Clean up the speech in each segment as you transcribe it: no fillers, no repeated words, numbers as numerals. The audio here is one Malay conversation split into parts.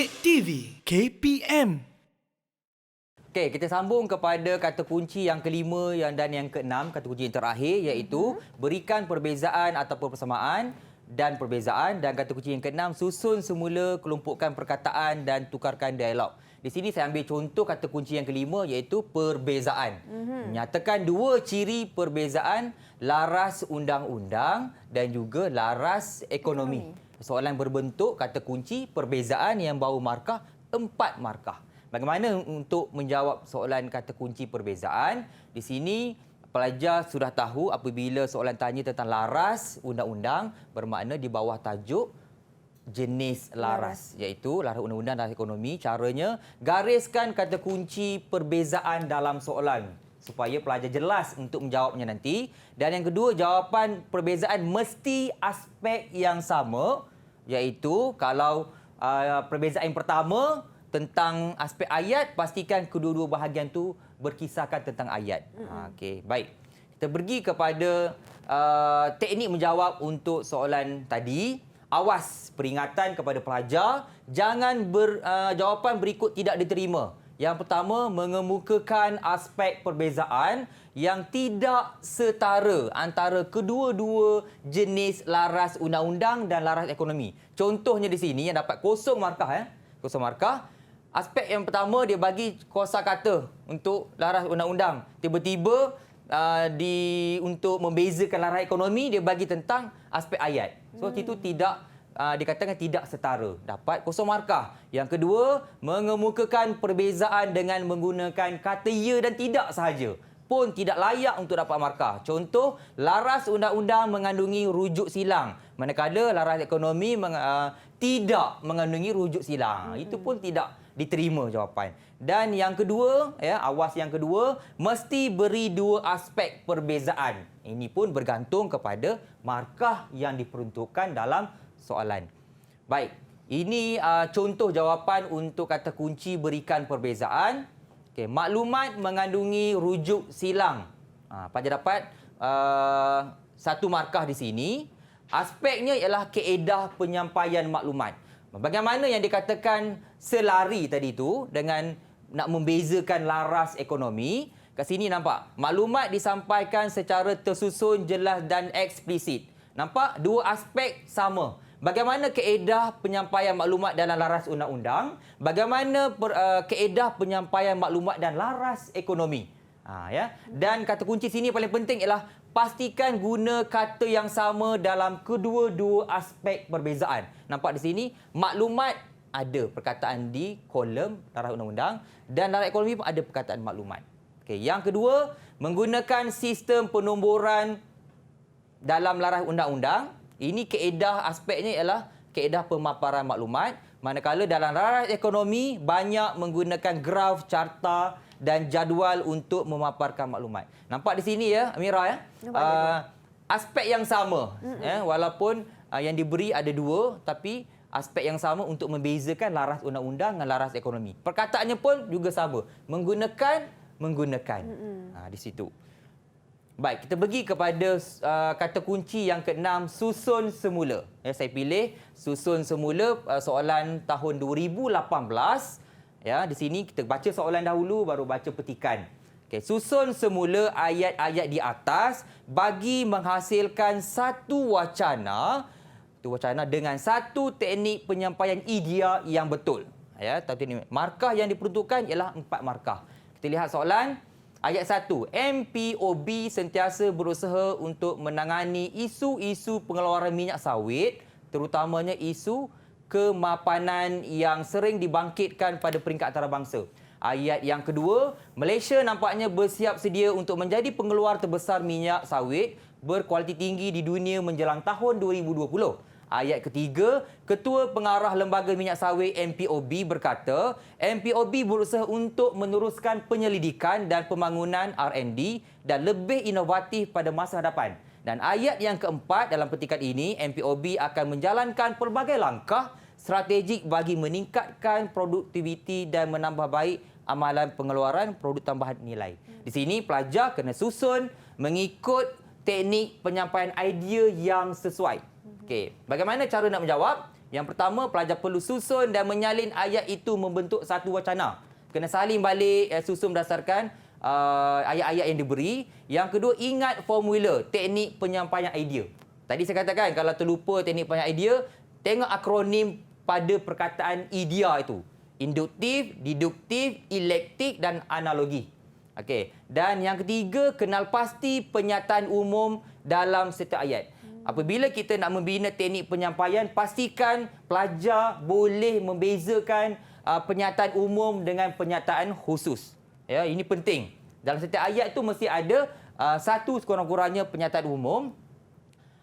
Kek TV KPM. Okey, kita sambung kepada kata kunci yang kelima dan yang keenam, kata kunci yang terakhir iaitu berikan perbezaan ataupun persamaan dan perbezaan, dan kata kunci yang keenam susun semula, kelompokkan perkataan dan tukarkan dialog. Di sini saya ambil contoh kata kunci yang kelima iaitu perbezaan. Nyatakan dua ciri perbezaan laras undang-undang dan juga laras ekonomi. Soalan berbentuk kata kunci perbezaan yang bawa markah 4 markah. Bagaimana untuk menjawab soalan kata kunci perbezaan? Di sini pelajar sudah tahu apabila soalan tanya tentang laras undang-undang bermakna di bawah tajuk jenis laras, iaitu laras undang-undang dan ekonomi. Caranya gariskan kata kunci perbezaan dalam soalan supaya pelajar jelas untuk menjawabnya nanti. Dan yang kedua, jawapan perbezaan mesti aspek yang sama, iaitu kalau perbezaan yang pertama tentang aspek ayat, pastikan kedua-dua bahagian tu berkisahkan tentang ayat. Okey, baik. Kita pergi kepada teknik menjawab untuk soalan tadi. Awas, peringatan kepada pelajar, jangan jawapan berikut tidak diterima. Yang pertama, mengemukakan aspek perbezaan yang tidak setara antara kedua-dua jenis laras undang-undang dan laras ekonomi. Contohnya di sini yang dapat kosong markah. Kosong markah. Aspek yang pertama dia bagi kosakata untuk laras undang-undang. Tiba-tiba untuk membezakan laras ekonomi dia bagi tentang aspek ayat. So itu tidak dikatakan tidak setara. Dapat kosong markah. Yang kedua, mengemukakan perbezaan dengan menggunakan kata ya dan tidak sahaja pun tidak layak untuk dapat markah. Contoh, laras undang-undang mengandungi rujuk silang, manakala laras ekonomi tidak mengandungi rujuk silang. Itu pun tidak diterima jawapan. Dan yang kedua, awas yang kedua, mesti beri dua aspek perbezaan. Ini pun bergantung kepada markah yang diperuntukkan dalam soalan. Baik, ini contoh jawapan untuk kata kunci berikan perbezaan. Okey, maklumat mengandungi rujuk silang. Pelajar dapat 1 markah di sini. Aspeknya ialah kaedah penyampaian maklumat. Bagaimana yang dikatakan selari tadi itu dengan nak membezakan laras ekonomi. Kat sini nampak, maklumat disampaikan secara tersusun, jelas dan eksplisit. Nampak? Dua aspek sama. Bagaimana kaedah penyampaian maklumat dalam laras undang-undang? Bagaimana kaedah penyampaian maklumat dan laras ekonomi? Dan kata kunci sini paling penting ialah pastikan guna kata yang sama dalam kedua-dua aspek perbezaan. Nampak di sini, maklumat ada perkataan di kolom laras undang-undang dan laras ekonomi pun ada perkataan maklumat. Okey, yang kedua, menggunakan sistem penomboran dalam laras undang-undang. Ini kaedah aspeknya ialah kaedah pemaparan maklumat. Manakala dalam laras ekonomi banyak menggunakan graf, carta dan jadual untuk memaparkan maklumat. Nampak di sini Amira aspek yang sama. Walaupun yang diberi ada dua, tapi aspek yang sama untuk membezakan laras undang-undang dengan laras ekonomi. Perkataannya pun juga sama. Menggunakan. Di situ. Baik, kita pergi kepada kata kunci yang keenam, susun semula. Saya pilih susun semula soalan tahun 2018. Di sini kita baca soalan dahulu baru baca petikan. Okey, susun semula ayat-ayat di atas bagi menghasilkan satu wacana dengan satu teknik penyampaian idea yang betul. Markah yang diperuntukkan ialah 4 markah. Kita lihat soalan. Ayat 1, MPOB sentiasa berusaha untuk menangani isu-isu pengeluaran minyak sawit, terutamanya isu kemapanan yang sering dibangkitkan pada peringkat antarabangsa. Ayat yang kedua, Malaysia nampaknya bersiap sedia untuk menjadi pengeluar terbesar minyak sawit berkualiti tinggi di dunia menjelang tahun 2020. Ayat ketiga, Ketua Pengarah Lembaga Minyak Sawit MPOB berkata, MPOB berusaha untuk meneruskan penyelidikan dan pembangunan R&D dan lebih inovatif pada masa hadapan. Dan ayat yang keempat dalam petikan ini, MPOB akan menjalankan pelbagai langkah strategik bagi meningkatkan produktiviti dan menambah baik amalan pengeluaran produk tambahan nilai. Di sini pelajar kena susun mengikut teknik penyampaian idea yang sesuai. Okey, bagaimana cara nak menjawab? Yang pertama, pelajar perlu susun dan menyalin ayat itu membentuk satu wacana. Kena salin balik, susun berdasarkan ayat-ayat yang diberi. Yang kedua, ingat formula, teknik penyampaian idea. Tadi saya katakan, kalau terlupa teknik penyampaian idea, tengok akronim pada perkataan idea itu. Induktif, deduktif, elektik dan analogi. Okey. Dan yang ketiga, kenal pasti penyataan umum dalam setiap ayat. Apabila kita nak membina teknik penyampaian, pastikan pelajar boleh membezakan penyataan umum dengan penyataan khusus. Ya, ini penting. Dalam setiap ayat itu mesti ada satu sekurang-kurangnya penyataan umum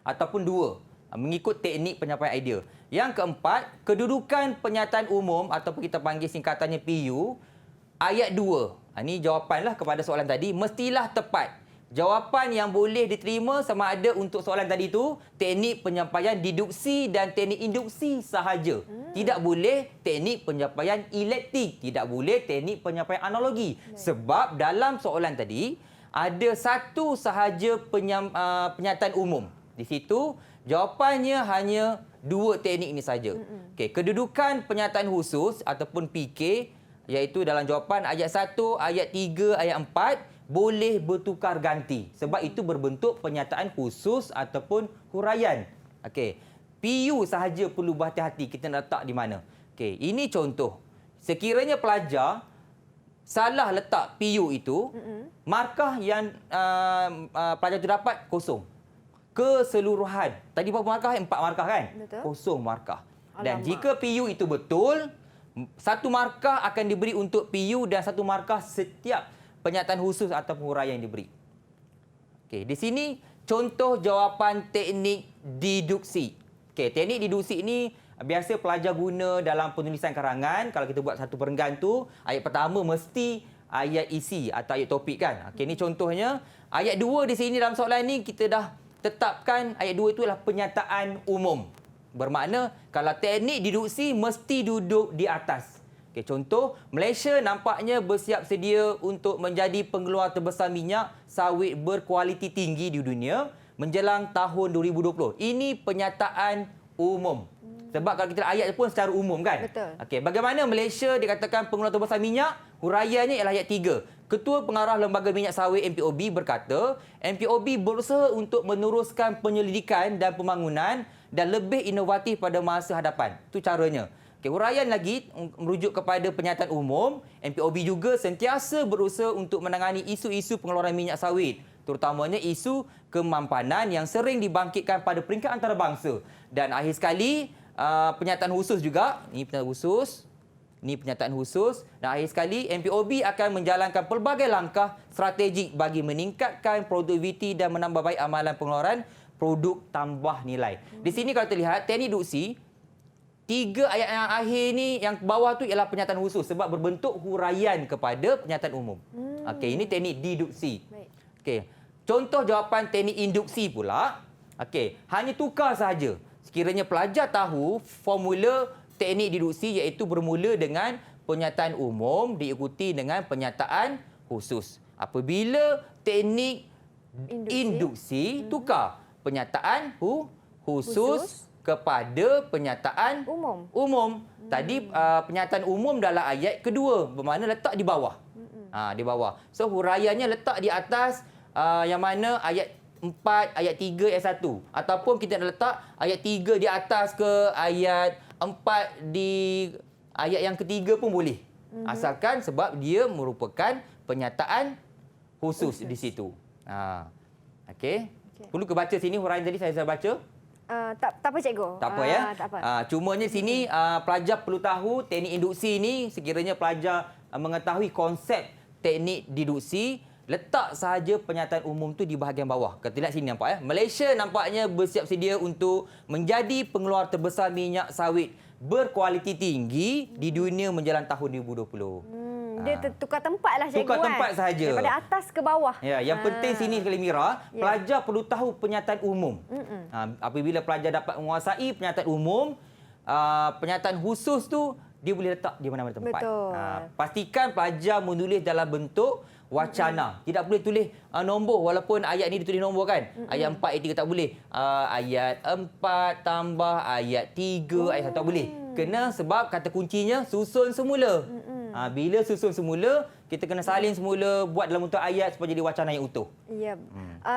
ataupun dua, mengikut teknik penyampaian idea. Yang keempat, kedudukan penyataan umum ataupun kita panggil singkatannya PU, ayat 2. Ini jawapanlah kepada soalan tadi, mestilah tepat. Jawapan yang boleh diterima sama ada untuk soalan tadi itu teknik penyampaian deduksi dan teknik induksi sahaja. Tidak boleh teknik penyampaian elektik, tidak boleh teknik penyampaian analogi. Sebab dalam soalan tadi ada satu sahaja penyataan umum. Di situ jawapannya hanya dua teknik ini saja. Okey, kedudukan penyataan khusus ataupun PK iaitu dalam jawapan ayat 1, ayat 3, ayat 4 boleh bertukar ganti sebab itu berbentuk penyataan khusus ataupun huraian. Okey. PU sahaja perlu berhati-hati kita nak letak di mana. Okey, ini contoh. Sekiranya pelajar salah letak PU itu, markah yang pelajar itu dapat kosong. Keseluruhan. Tadi berapa markah? 4 markah kan? Betul. Kosong markah. Dan Alamak. jika PU itu betul, satu markah akan diberi untuk PU dan satu markah setiap penyataan khusus atau huraian yang diberi. Okey, di sini contoh jawapan teknik deduksi. Okey, teknik deduksi ini biasa pelajar guna dalam penulisan karangan. Kalau kita buat satu perenggan tu, ayat pertama mesti ayat isi atau ayat topik kan. Okey, ini contohnya ayat 2 di sini dalam soalan ni kita dah tetapkan ayat 2 itu adalah penyataan umum. Bermakna kalau teknik deduksi mesti duduk di atas. Okay, contoh, Malaysia nampaknya bersiap sedia untuk menjadi pengeluar terbesar minyak sawit berkualiti tinggi di dunia menjelang tahun 2020. Ini penyataan umum. Sebab kalau kita ayat pun secara umum kan? Betul. Okey, bagaimana Malaysia dikatakan pengeluar terbesar minyak? Huraiannya ialah ayat 3. Ketua Pengarah Lembaga Minyak Sawit MPOB berkata, MPOB berusaha untuk meneruskan penyelidikan dan pembangunan dan lebih inovatif pada masa hadapan. Itu caranya. Okay, huraian lagi merujuk kepada penyataan umum. MPOB juga sentiasa berusaha untuk menangani isu-isu pengeluaran minyak sawit, terutamanya isu kemampanan yang sering dibangkitkan pada peringkat antarabangsa. Dan akhir sekali, penyataan khusus juga. Ini penyataan khusus. Ini penyataan khusus. Dan akhir sekali, MPOB akan menjalankan pelbagai langkah strategik bagi meningkatkan produktiviti dan menambah baik amalan pengeluaran produk tambah nilai. Di sini kalau terlihat, teknik deduksi, 3 ayat yang akhir ni, yang bawah tu ialah penyataan khusus sebab berbentuk huraian kepada penyataan umum. Okey, ini teknik deduksi. Okey. Contoh jawapan teknik induksi pula. Okey, hanya tukar sahaja. Sekiranya pelajar tahu formula teknik deduksi iaitu bermula dengan penyataan umum diikuti dengan penyataan khusus. Apabila teknik induksi tukar penyataan khusus kepada penyataan umum. Tadi penyataan umum dalam ayat kedua, bermakna letak di bawah. Di bawah. So huraiannya letak di atas yang mana ayat 4, ayat 3, ayat 1. Ataupun kita nak letak ayat 3 di atas ke ayat 4 di ayat yang ketiga pun boleh. Asalkan sebab dia merupakan penyataan khusus di situ. Okey. Perlu ke baca sini huraian tadi saya baca? Tak apa cikgu. Tak apa ya. Tak apa. Cumanya sini pelajar perlu tahu teknik induksi ini sekiranya pelajar mengetahui konsep teknik deduksi, letak sahaja penyataan umum tu di bahagian bawah. Kita lihat sini nampak ya. Malaysia nampaknya bersiap sedia untuk menjadi pengeluar terbesar minyak sawit berkualiti tinggi di dunia menjelang tahun 2020. Dia tukar tempat lah cikgu. Tukar tempat sahaja. Daripada atas ke bawah. Ya, yang penting sini sekali Mira, pelajar perlu tahu penyataan umum. Apabila pelajar dapat menguasai penyataan umum, penyataan khusus tu dia boleh letak di mana-mana tempat. Betul. Pastikan pelajar menulis dalam bentuk wacana. Tidak boleh tulis nombor walaupun ayat ni ditulis nombor kan. Ayat 4, ayat 3 tak boleh. Ayat 4 tambah ayat 3, ayat 1 tak boleh. Kena sebab kata kuncinya susun semula. Bila susun semula, kita kena salin semula, buat dalam bentuk ayat supaya jadi wacana yang utuh. Ya.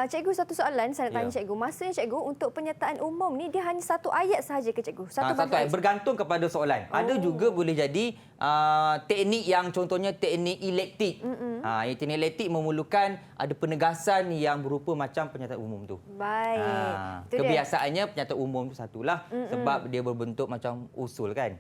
Cikgu, satu soalan saya nak tanya cikgu. Maksudnya cikgu untuk penyertaan umum ni dia hanya satu ayat sahaja ke cikgu? Satu ayat. Bergantung kepada soalan. Ada juga boleh jadi teknik yang contohnya teknik elektik. Teknik elektik memerlukan ada penegasan yang berupa macam penyertaan umum tu. Baik. Kebiasaannya penyertaan umum tu satulah sebab dia berbentuk macam usul kan.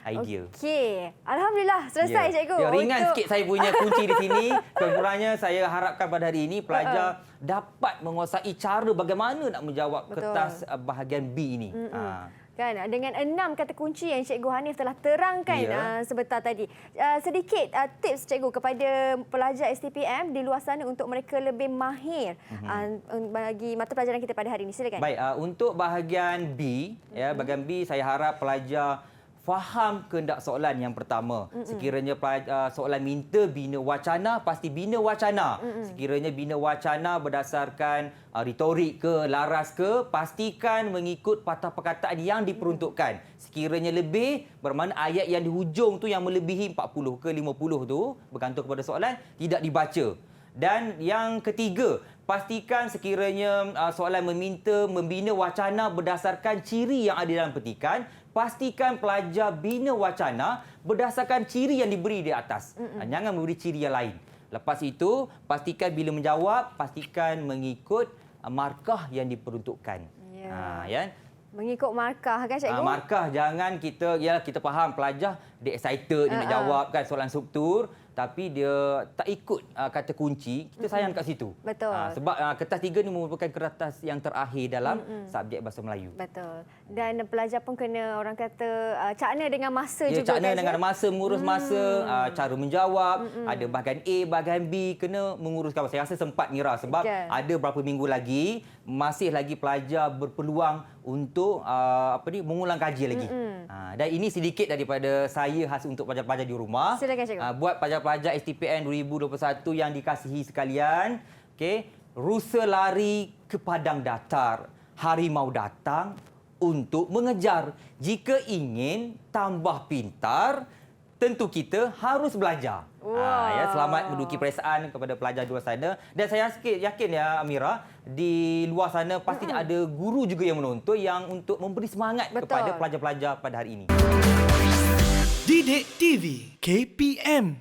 Idea. Okey. Alhamdulillah selesai cikgu. Ya, ringan sikit saya punya kunci di sini. Kurang-kurangnya saya harapkan pada hari ini pelajar dapat menguasai cara bagaimana nak menjawab kertas bahagian B ini. Kan, dengan 6 kata kunci yang Cikgu Hanif telah terangkan sebentar tadi. Sedikit tips Cikgu kepada pelajar STPM di luar sana untuk mereka lebih mahir bagi mata pelajaran kita pada hari ini. Silakan. Baik, untuk bahagian B, bahagian B saya harap pelajar faham kehendak soalan yang pertama. Sekiranya soalan minta bina wacana, pasti bina wacana. Sekiranya bina wacana berdasarkan retorik ke, laras ke, pastikan mengikut patah perkataan yang diperuntukkan. Sekiranya lebih, bermakna ayat yang di hujung tu yang melebihi 40 ke 50 tu, bergantung kepada soalan, tidak dibaca. Dan yang ketiga, pastikan sekiranya soalan membina wacana berdasarkan ciri yang ada dalam petikan, pastikan pelajar bina wacana berdasarkan ciri yang diberi di atas. Jangan memberi ciri yang lain. Lepas itu, pastikan bila menjawab, pastikan mengikut markah yang diperuntukkan. Mengikut markah kan cikgu? Markah, jangan kita faham pelajar dia excited, dia nak jawab kan soalan struktur, tapi dia tak ikut kata kunci, kita sayang kat situ. Betul. Sebab kertas 3 ni merupakan kertas yang terakhir dalam subjek bahasa Melayu. Betul. Dan pelajar pun kena orang kata cakna dengan masa juga. Cakna dengan masa, mengurus masa, cara menjawab, ada bahagian A, bahagian B, kena menguruskan. Saya rasa sempat Mira sebab ada berapa minggu lagi, masih lagi pelajar berpeluang untuk mengulang kaji lagi. Dan ini sedikit daripada saya khas untuk pelajar-pelajar di rumah. Silakan cikgu. Buat pelajar-pelajar STPN 2021 yang dikasihi sekalian, rusa lari ke padang datar, harimau datang untuk mengejar. Jika ingin tambah pintar, tentu kita harus belajar. Selamat menduduki peperiksaan kepada pelajar di luar sana. Dan saya yakin ya Amira, di luar sana pastinya ada guru juga yang menonton yang untuk memberi semangat kepada pelajar-pelajar pada hari ini. Didik TV KPM